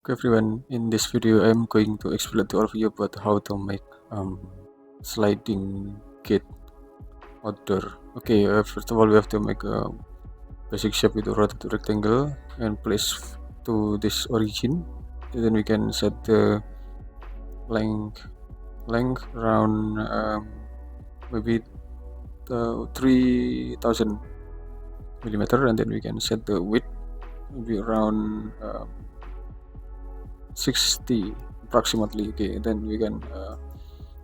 Okay everyone, in this video I'm going to explain to all of you about how to make sliding gate outdoor. Okay, first of all we have to make a basic shape with a rotated rectangle and place to this origin. And then we can set the length around maybe 3000 millimeter, and then we can set the width maybe around 60 approximately. Okay, then we can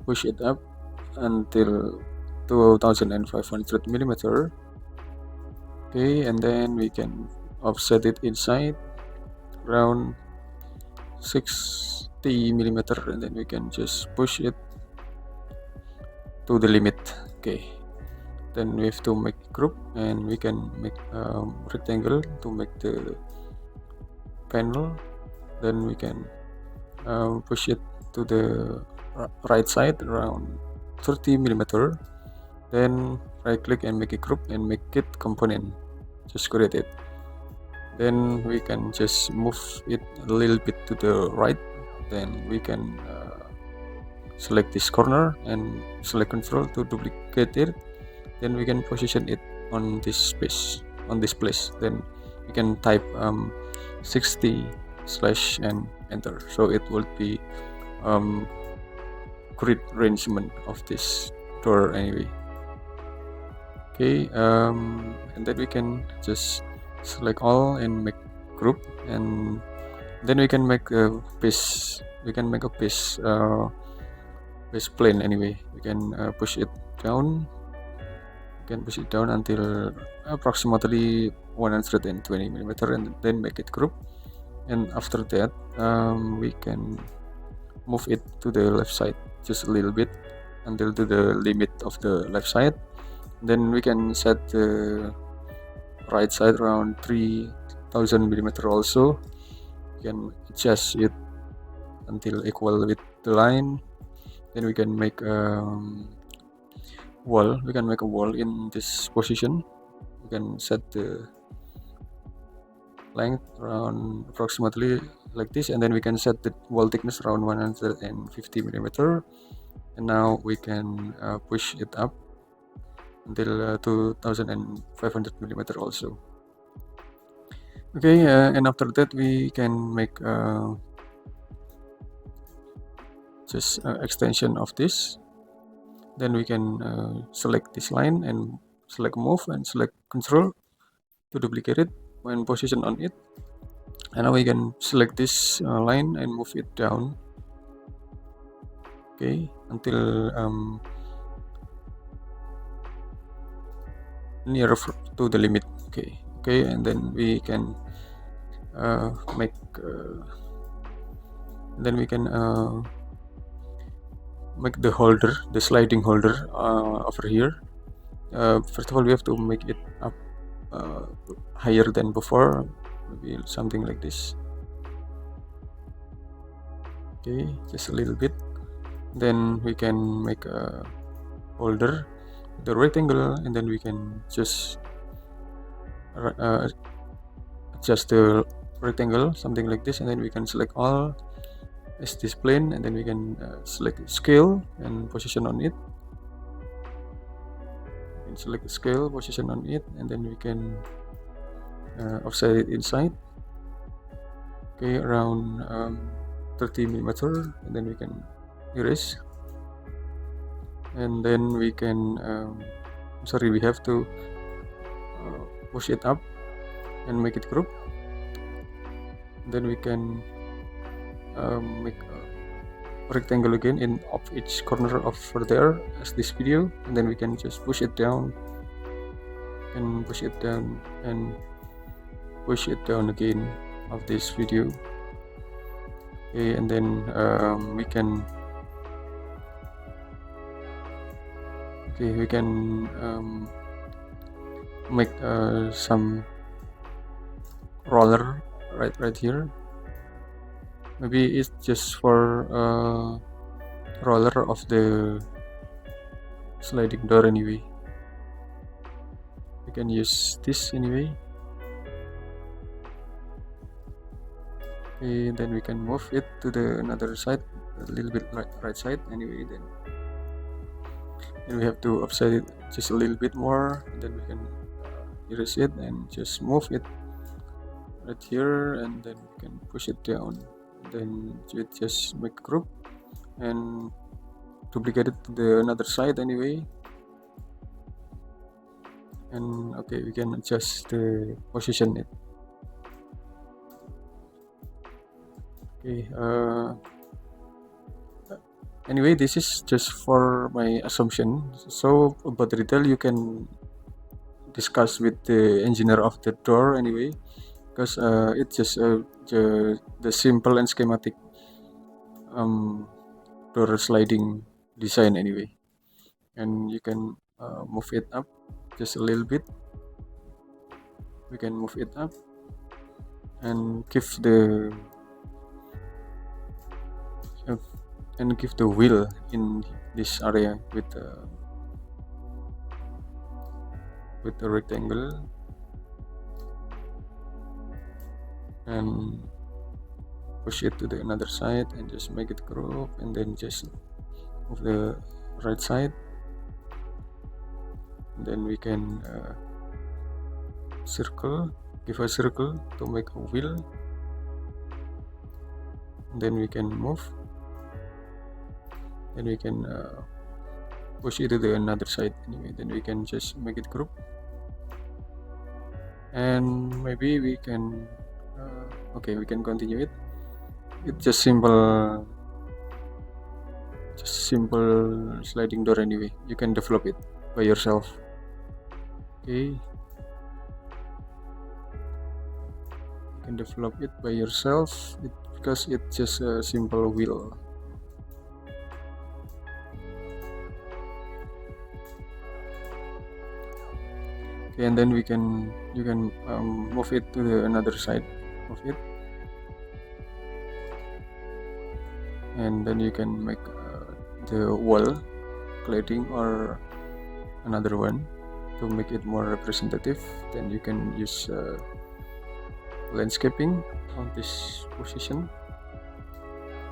push it up until 2500 millimeter. Okay, and then we can offset it inside around 60 millimeter, and then we can just push it to the limit. Okay, then we have to make group, and we can make rectangle to make the panel. Then we can push it to the right side around 30 millimeter. Then right click and make a group and make it component, just create it. Then we can just move it a little bit to the right. Then we can select this corner and select control to duplicate it. Then we can position it on this space, on this place. Then we can type 60 slash and enter, so it will be grid arrangement of this door anyway. Okay, and then we can just select all and make group, and then we can make a base. We can make a base plane anyway. We can push it down. We can push it down until approximately 120 millimeter, and then make it group. And after that, we can move it to the left side just a little bit until to the limit of the left side. Then we can set the right side around 3000 millimeter also. You can adjust it until equal with the line. Then we can make wall. We can make a wall in this position. We can set the length around approximately like this, and then we can set the wall thickness around 150 millimeter. And now we can push it up until 2500 millimeter also. Okay, and after that we can make just extension of this. Then we can select this line and select move and select control to duplicate it and position on it. And now we can select this line and move it down, okay, until near to the limit. Okay, and then we can make make the holder, the sliding holder over here. First of all, we have to make it up higher than before, maybe something like this. Okay, just a little bit. Then we can make a holder, the rectangle, and then we can just adjust the rectangle, something like this, and then we can select all as this plane, and then we can select scale and position on it. And select the scale, position on it, and then we can offset it inside. Okay, around 30 millimeter, and then we can erase. And then we can we have to push it up and make it group. Then we can make a rectangle again in of each corner of there as this video, and then we can just push it down and push it down and push it down again of this video. Okay, and then we can make some roller right here. Maybe it's just for roller of the sliding door anyway. We can use this anyway. Okay, then we can move it to the another side, a little bit right side anyway. Then we have to offset it just a little bit more. Then we can erase it and just move it right here, and then we can push it down. Then we just make group and duplicate it to the another side anyway. And okay, we can adjust the position it. Okay, anyway, this is just for my assumption. So about the detail you can discuss with the engineer of the door anyway, because it's just the simple and schematic door sliding design anyway. And you can move it up just a little bit. We can move it up and give the wheel in this area with the rectangle, and push it to the another side and just make it group, and then just move the right side. And then we can give a circle to make a wheel. And then we can move. Then we can push it to the another side anyway. Then we can just make it group. And maybe we can okay, we can continue it. It's just simple sliding door anyway. You can develop it by yourself. Okay, you can develop it by yourself because it's just a simple wheel. Okay, and then you can move it to the another side of it, and then you can make the wall cladding or another one to make it more representative. Then you can use landscaping on this position.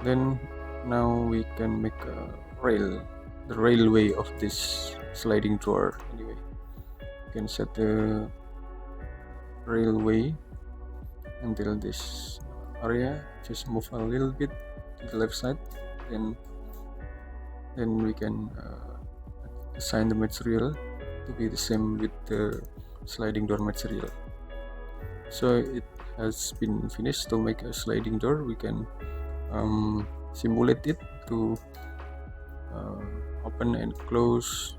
Then now we can make a the railway of this sliding door anyway. You can set the railway until this area, just move a little bit to the left side, then we can assign the material to be the same with the sliding door material. So it has been finished. To make a sliding door, we can simulate it to open and close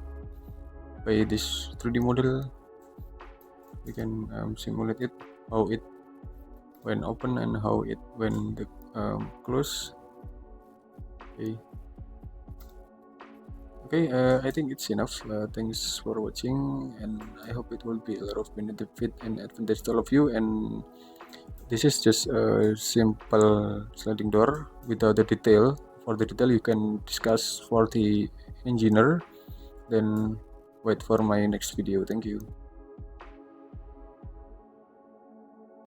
by this 3D model. We can simulate it, how it when open and how it when the close. Okay, I think it's enough. Thanks for watching, and I hope it will be a lot of benefit and advantage to all of you. And this is just a simple sliding door without the detail. For the detail, you can discuss for the engineer. Then wait for my next video. Thank you.